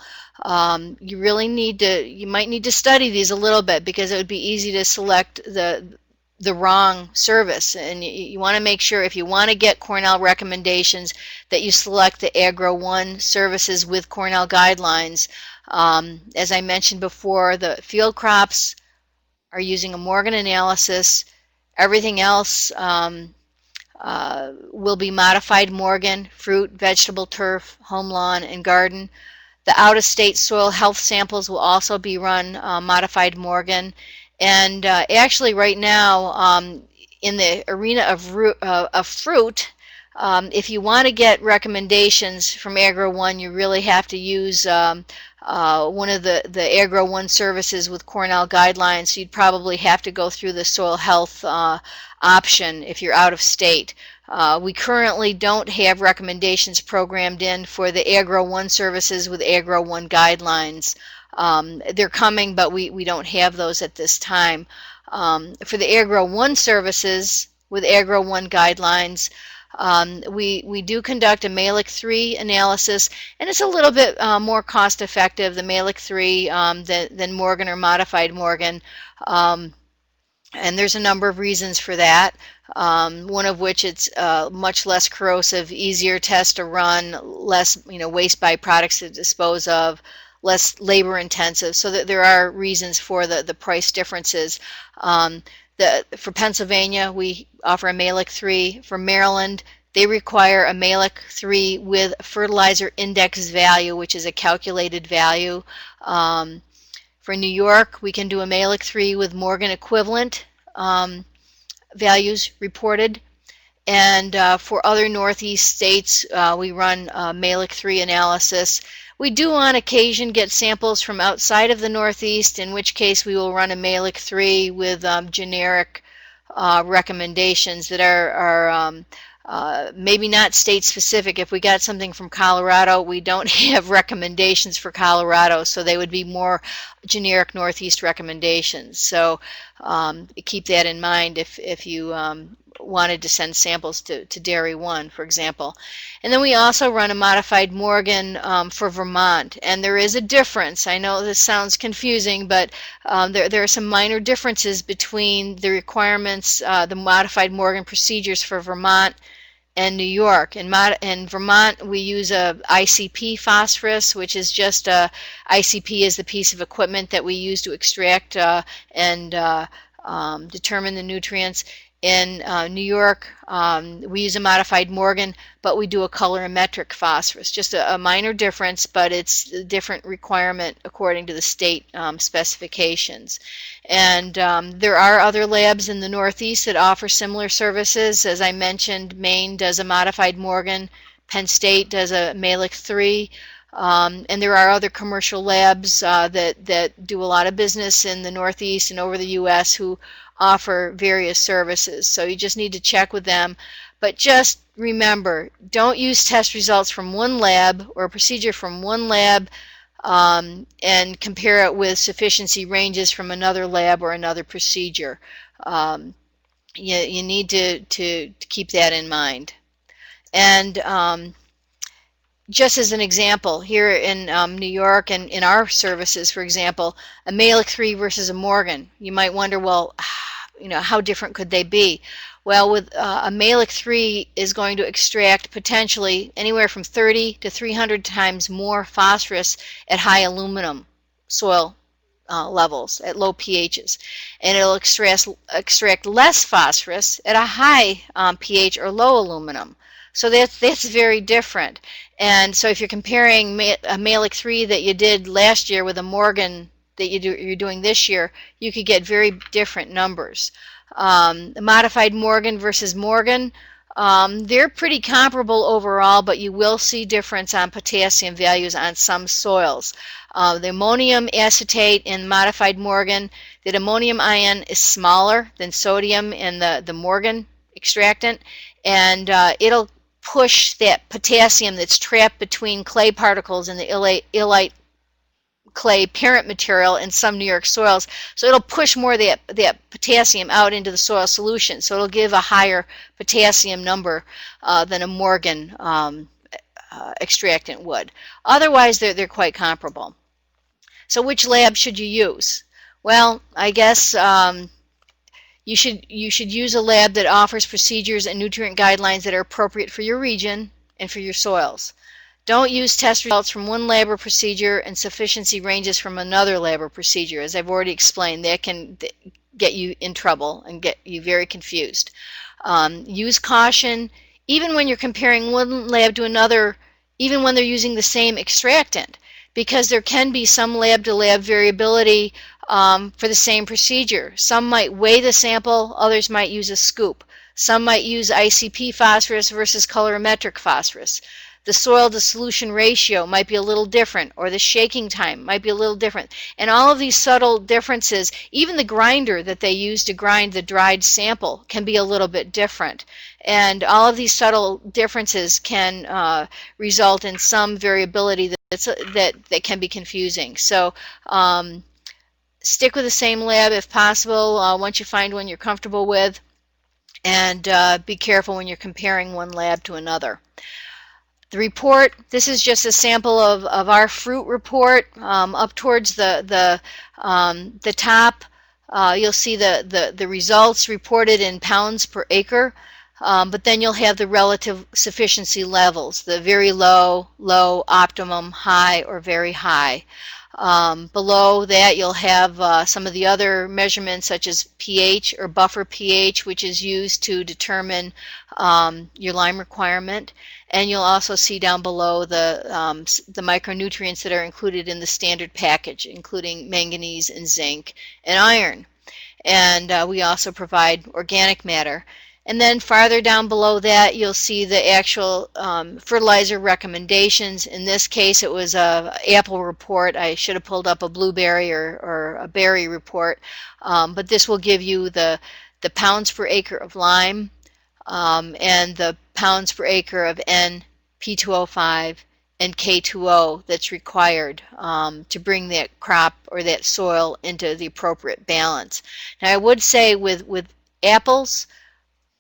B: you might need to study these a little bit, because it would be easy to select the wrong service. And you want to make sure, if you want to get Cornell recommendations, that you select the Agro-One services with Cornell guidelines. As I mentioned before, the field crops are using a Morgan analysis. Everything else will be modified Morgan: fruit, vegetable, turf, home lawn, and garden. The out-of-state soil health samples will also be run modified Morgan. And actually right now, in the arena of fruit, if you want to get recommendations from Agro-One, you really have to use one of the Agro-One services with Cornell guidelines, you'd probably have to go through the soil health option if you're out of state. We currently don't have recommendations programmed in for the Agro-One services with Agro-One guidelines. They're coming, but we don't have those at this time. For the Agro-One services with Agro-One guidelines, we do conduct a Melich III analysis, and it's a little bit more cost effective, the Melich III, than Morgan or modified Morgan. And there's a number of reasons for that. One of which it's much less corrosive, easier test to run, less waste byproducts to dispose of, less labor intensive. So that there are reasons for the price differences. For Pennsylvania, we offer a Melich III. For Maryland, they require a Melich III with fertilizer index value, which is a calculated value. For New York, we can do a Melich III with Morgan equivalent values reported. And for other Northeast states, we run Melich III analysis. We do on occasion get samples from outside of the Northeast, in which case we will run a Melich III with generic recommendations that are maybe not state specific. If we got something from Colorado, we don't have recommendations for Colorado, so they would be more generic Northeast recommendations. So keep that in mind if you wanted to send samples to Dairy One, for example. And then we also run a modified Morgan for Vermont, and there is a difference. I know this sounds confusing, but there are some minor differences between the requirements, the modified Morgan procedures for Vermont and New York. In Vermont, we use a ICP phosphorus, which is just ICP is the piece of equipment that we use to extract and determine the nutrients. In New York, we use a modified Morgan, but we do a colorimetric phosphorus. Just a minor difference, but it's a different requirement according to the state specifications. And there are other labs in the Northeast that offer similar services. As I mentioned, Maine does a modified Morgan, Penn State does a Melich III, and there are other commercial labs that do a lot of business in the Northeast and over the U.S. who offer various services. So you just need to check with them. But just remember, don't use test results from one lab or a procedure from one lab and compare it with sufficiency ranges from another lab or another procedure. You need to keep that in mind. And just as an example, here in New York and in our services, for example, a Melich III versus a Morgan, you might wonder, well, how different could they be? Well, with a Melich III is going to extract potentially anywhere from 30 to 300 times more phosphorus at high aluminum soil levels, at low pHs. And it'll extract less phosphorus at a high pH or low aluminum. So that's very different. And so if you're comparing a Melich III that you did last year with a Morgan that you're doing this year, you could get very different numbers. Modified Morgan versus Morgan, they're pretty comparable overall, but you will see difference on potassium values on some soils. The ammonium acetate in modified Morgan, the ammonium ion is smaller than sodium in the Morgan extractant, and it'll push that potassium that's trapped between clay particles in the illite clay parent material in some New York soils. So it'll push more of that potassium out into the soil solution. So it'll give a higher potassium number than a Morgan extractant would. Otherwise, they're quite comparable. So which lab should you use? Well, I guess you should use a lab that offers procedures and nutrient guidelines that are appropriate for your region and for your soils. Don't use test results from one lab or procedure and sufficiency ranges from another lab or procedure. As I've already explained, that can get you in trouble and get you very confused. Use caution even when you're comparing one lab to another, even when they're using the same extractant, because there can be some lab-to-lab variability for the same procedure. Some might weigh the sample, others might use a scoop. Some might use ICP phosphorus versus colorimetric phosphorus. The soil to solution ratio might be a little different, or the shaking time might be a little different. And all of these subtle differences, even the grinder that they use to grind the dried sample can be a little bit different. And all of these subtle differences can result in some variability that can be confusing. So stick with the same lab if possible once you find one you're comfortable with, and be careful when you're comparing one lab to another. The report, this is just a sample of our fruit report. Up towards the top, you'll see the results reported in pounds per acre, but then you'll have the relative sufficiency levels, the very low, low, optimum, high, or very high. Below that, you'll have some of the other measurements such as pH or buffer pH, which is used to determine your lime requirement. And you'll also see down below the micronutrients that are included in the standard package, including manganese and zinc and iron. And we also provide organic matter. And then farther down below that, you'll see the actual fertilizer recommendations. In this case, it was an apple report. I should have pulled up a blueberry or a berry report. But this will give you the pounds per acre of lime and the pounds per acre of N, P2O5, and K2O that's required to bring that crop or that soil into the appropriate balance. Now, I would say with apples,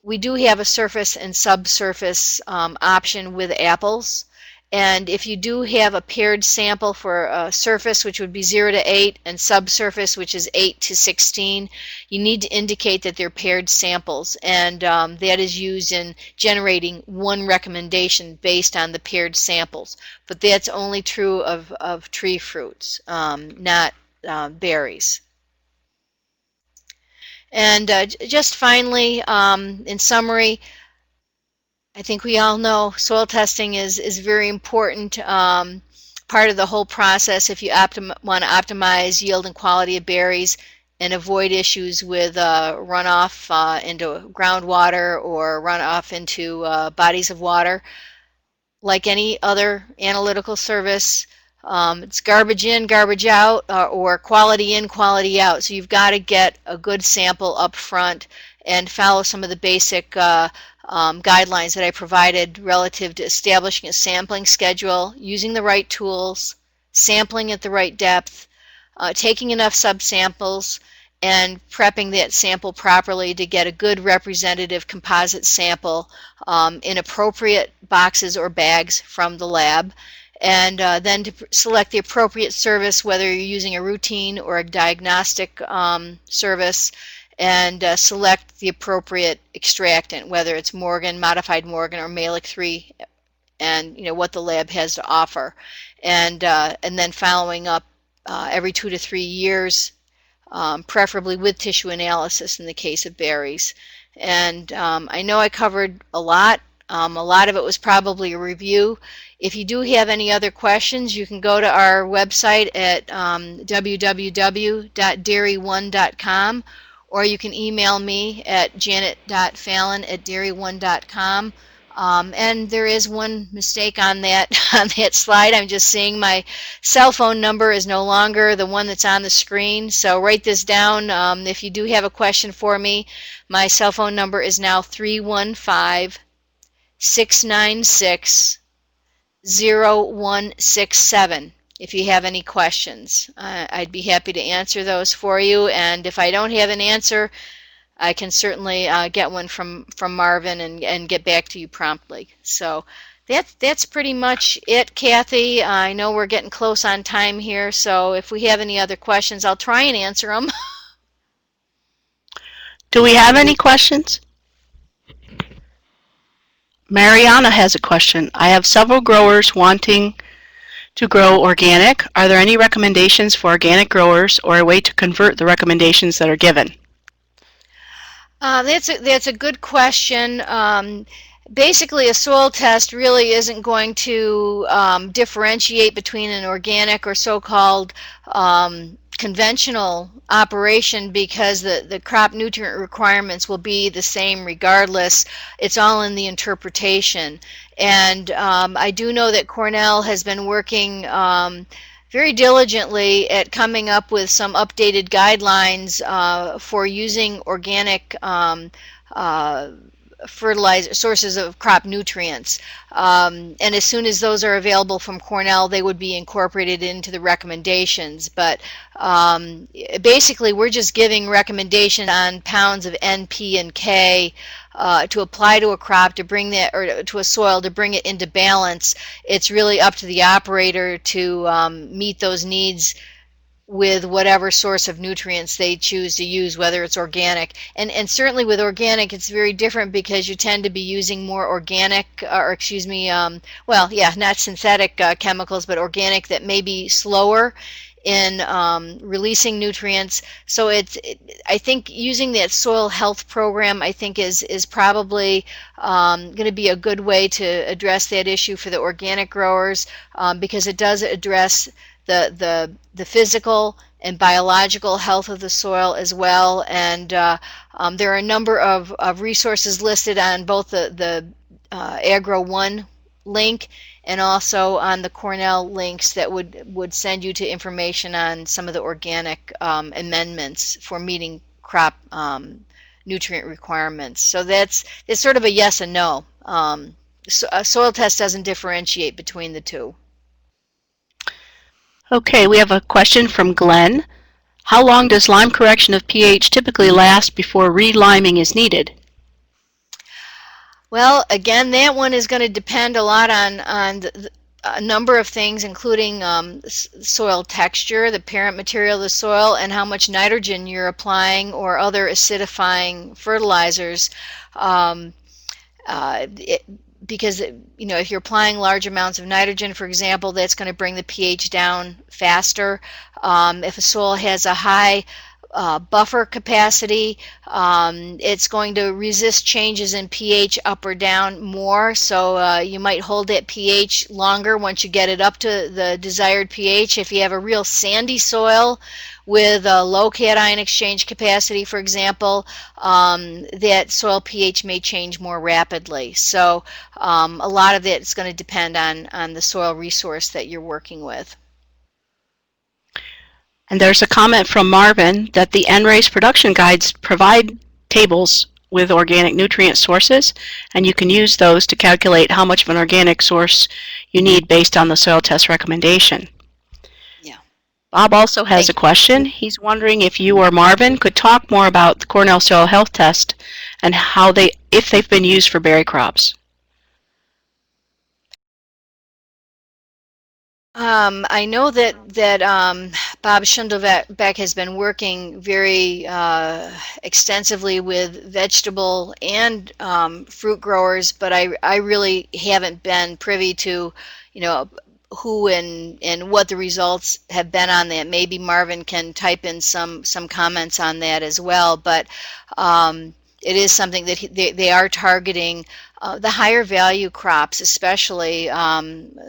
B: we do have a surface and subsurface option with apples. And if you do have a paired sample for a surface, which would be 0 to 8, and subsurface, which is 8 to 16, you need to indicate that they're paired samples. And that is used in generating one recommendation based on the paired samples. But that's only true of tree fruits, not berries. And just finally, in summary, I think we all know soil testing is very important part of the whole process if you want to optimize yield and quality of berries and avoid issues with runoff into groundwater or runoff into bodies of water. Like any other analytical service, it's garbage in, garbage out, or quality in, quality out. So you've got to get a good sample up front and follow some of the basic guidelines that I provided relative to establishing a sampling schedule, using the right tools, sampling at the right depth, taking enough subsamples, and prepping that sample properly to get a good representative composite sample in appropriate boxes or bags from the lab. And then to select the appropriate service, whether you're using a routine or a diagnostic service, and select the appropriate extractant, whether it's Morgan, modified Morgan, or Melich III, and what the lab has to offer. And then following up every 2 to 3 years, preferably with tissue analysis in the case of berries. And I know I covered a lot. A lot of it was probably a review. If you do have any other questions, you can go to our website at www.dairy1.com, or you can email me at janet.fallon@dairy1.com. And there is one mistake on that slide. I'm just seeing my cell phone number is no longer the one that's on the screen. So write this down. If you do have a question for me, my cell phone number is now 315-696-0167. If you have any questions, I'd be happy to answer those for you. And if I don't have an answer, I can certainly get one from Marvin and get back to you promptly. So that's pretty much it, Kathy. I know we're getting close on time here, so if we have any other questions, I'll try and answer them.
A: Do we have any questions? Mariana has a question. I have several growers wanting to grow organic. Are there any recommendations for organic growers or a way to convert the recommendations that are given?
B: That's a good question. Basically, a soil test really isn't going to differentiate between an organic or so-called conventional operation, because the crop nutrient requirements will be the same regardless. It's all in the interpretation. And I do know that Cornell has been working very diligently at coming up with some updated guidelines for using organic fertilizer sources of crop nutrients, and as soon as those are available from Cornell, they would be incorporated into the recommendations. But basically, we're just giving recommendations on pounds of N, P, and K to apply to a crop to bring that, or to a soil to bring it into balance. It's really up to the operator to meet those needs with whatever source of nutrients they choose to use, whether it's organic. And certainly with organic, it's very different, because you tend to be using more organic, or excuse me, well, yeah, not synthetic chemicals, but organic, that may be slower in releasing nutrients. So I think using that soil health program, I think is probably going to be a good way to address that issue for the organic growers, because it does address the physical and biological health of the soil as well. And there are a number of resources listed on both the Agro-One link and also on the Cornell links that would send you to information on some of the organic amendments for meeting crop nutrient requirements. So it's sort of a yes and no. So a soil test doesn't differentiate between the two.
A: Okay, we have a question from Glenn. How long does lime correction of pH typically last before re-liming is needed?
B: Well, again, that one is going to depend a lot on a number of things, including soil texture, the parent material of the soil, and how much nitrogen you're applying or other acidifying fertilizers. Because if you're applying large amounts of nitrogen, for example, that's going to bring the pH down faster. If a soil has a high buffer capacity, it's going to resist changes in pH up or down more, so you might hold that pH longer once you get it up to the desired pH. If you have a real sandy soil with a low cation exchange capacity, for example, that soil pH may change more rapidly. So a lot of it is going to depend on the soil resource that you're working with.
A: And there's a comment from Marvin that the NRACE production guides provide tables with organic nutrient sources, and you can use those to calculate how much of an organic source you need based on the soil test recommendation.
B: Yeah.
A: Bob also has a question. He's wondering if you or Marvin could talk more about the Cornell soil health test and if they've been used for berry crops.
B: I know that Bob Schundelbeck has been working very extensively with vegetable and fruit growers, but I really haven't been privy to, who and what the results have been on that. Maybe Marvin can type in some comments on that as well. But it is something that they are targeting the higher value crops, especially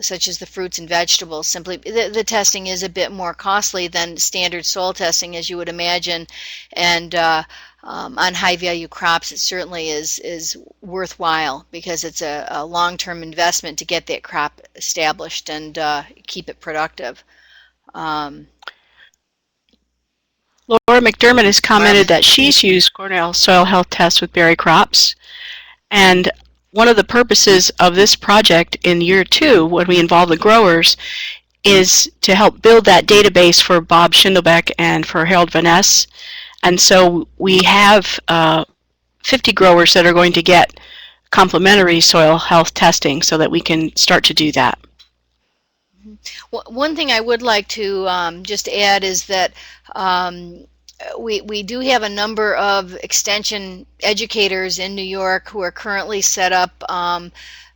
B: such as the fruits and vegetables. Simply, the testing is a bit more costly than standard soil testing, as you would imagine, and on high value crops, it certainly is worthwhile, because it's a long-term investment to get that crop established and keep it productive.
A: Laura McDermott has commented that she's used Cornell soil health tests with berry crops, and one of the purposes of this project in year 2, when we involve the growers, is to help build that database for Bob Schundelbeck and for Harold Van Ness. And so we have 50 growers that are going to get complimentary soil health testing so that we can start to do that.
B: Well, one thing I would like to just add is that we do have a number of extension educators in New York who are currently set up on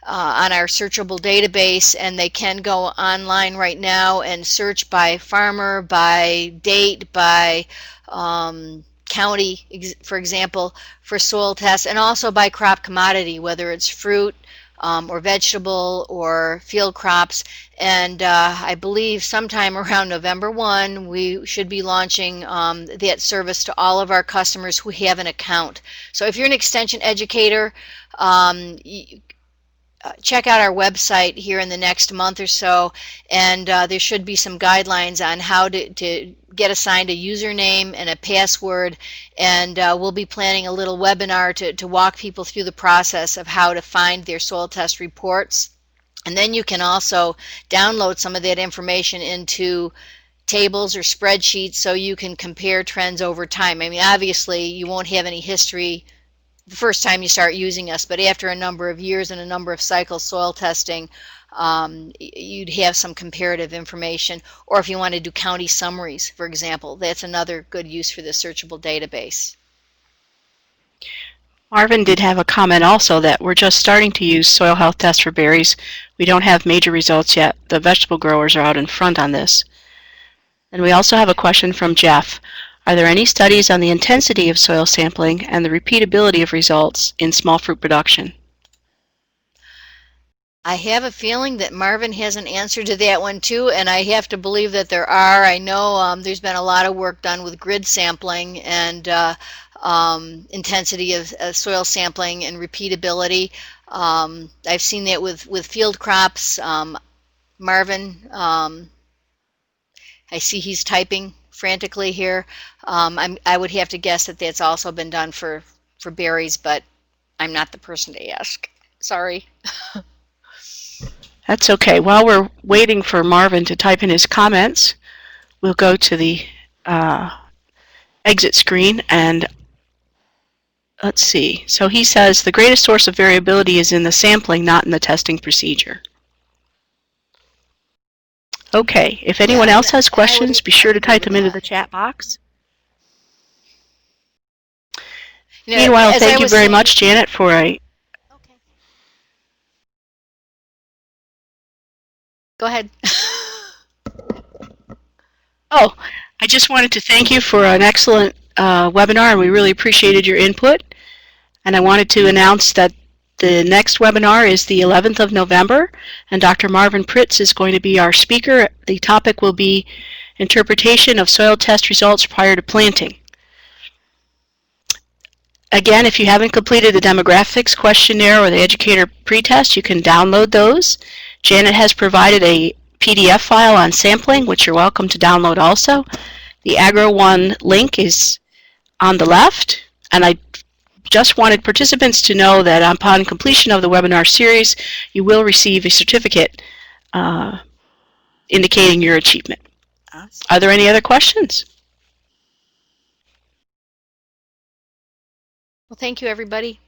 B: our searchable database, and they can go online right now and search by farmer, by date, by county, for example, for soil tests, and also by crop commodity, whether it's fruit, or vegetable or field crops. And I believe sometime around November 1, we should be launching that service to all of our customers who have an account. So if you're an extension educator, check out our website here in the next month or so, and there should be some guidelines on how to get assigned a username and a password, and we'll be planning a little webinar to walk people through the process of how to find their soil test reports. And then you can also download some of that information into tables or spreadsheets so you can compare trends over time. I mean, obviously you won't have any history the first time you start using us, but after a number of years and a number of cycles soil testing, you'd have some comparative information. Or if you want to do county summaries, for example, that's another good use for the searchable database.
A: Marvin did have a comment also that we're just starting to use soil health tests for berries. We don't have major results yet. The vegetable growers are out in front on this. And we also have a question from Jeff. Are there any studies on the intensity of soil sampling and the repeatability of results in small fruit production?
B: I have a feeling that Marvin has an answer to that one too, and I have to believe that there are. I know there's been a lot of work done with grid sampling and intensity of soil sampling and repeatability. I've seen that with field crops. Marvin, I see he's typing frantically here. I would have to guess that that's also been done for berries, but I'm not the person to ask. Sorry.
A: That's okay. While we're waiting for Marvin to type in his comments, we'll go to the exit screen and let's see. So he says the greatest source of variability is in the sampling, not in the testing procedure. Okay, if anyone else has questions, be sure to type them into the chat box. Meanwhile, thank you very much, Janet, for a...
B: Go ahead.
A: Oh, I just wanted to thank you for an excellent webinar, and we really appreciated your input. And I wanted to announce that the next webinar is the 11th of November, and Dr. Marvin Pritz is going to be our speaker. The topic will be interpretation of soil test results prior to planting. Again, if you haven't completed the demographics questionnaire or the educator pretest, you can download those. Janet has provided a PDF file on sampling, which you're welcome to download also. The Agro-One link is on the left, and I just wanted participants to know that upon completion of the webinar series, you will receive a certificate indicating your achievement. Are there any other questions?
B: Well, thank you, everybody.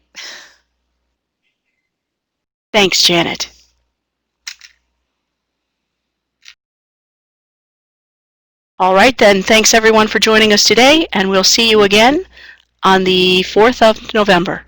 A: Thanks, Janet. All right, then. Thanks, everyone, for joining us today, and we'll see you again on the 4th of November.